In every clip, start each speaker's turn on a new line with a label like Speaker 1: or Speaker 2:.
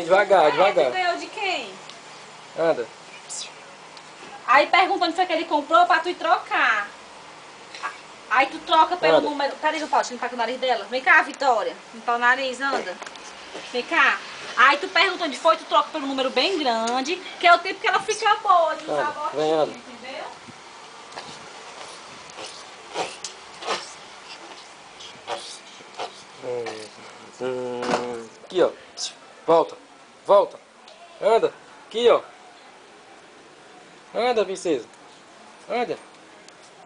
Speaker 1: devagar, devagar.
Speaker 2: Você ganhou de quem?
Speaker 1: Anda.
Speaker 2: Aí pergunta onde foi que ele comprou pra tu ir trocar. Aí tu troca pelo número... Peraí, não pode limpar com o nariz dela. Vem cá, Vitória. Limpar o nariz, anda. Vem cá. Aí tu pergunta onde foi, tu troca pelo número bem grande, que é o tempo que ela fica boa de usar a botinha, entendeu?
Speaker 1: Aqui, ó. Volta. Volta. Anda. Aqui, ó. Anda, princesa. Anda.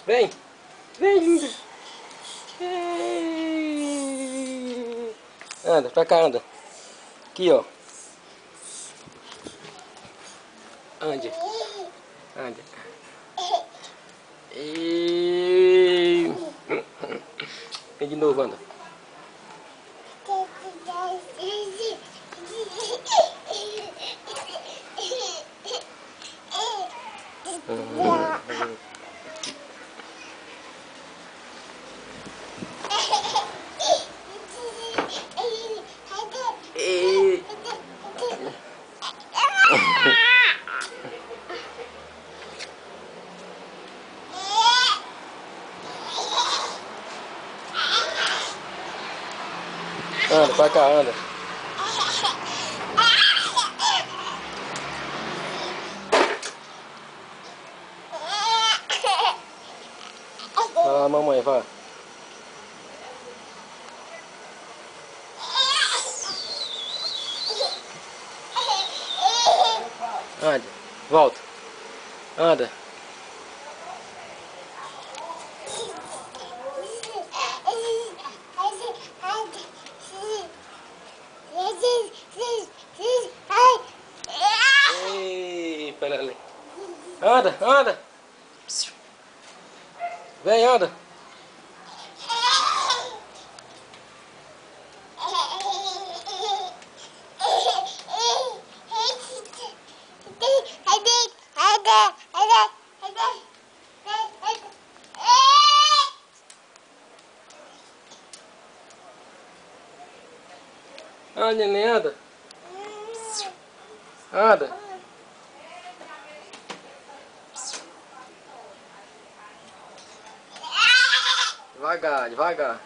Speaker 1: Vem. Vem, linda. Anda, pra cá, anda. Aqui, ó. Ande. Ande. Vem de novo, anda. Anda, pra cá, anda. Vai lá, mamãe, vai. Anda, volta. Anda. Ei, pera ali. Anda, anda. Vem, anda. Anda, neném, anda. Anda. Devagar, devagar.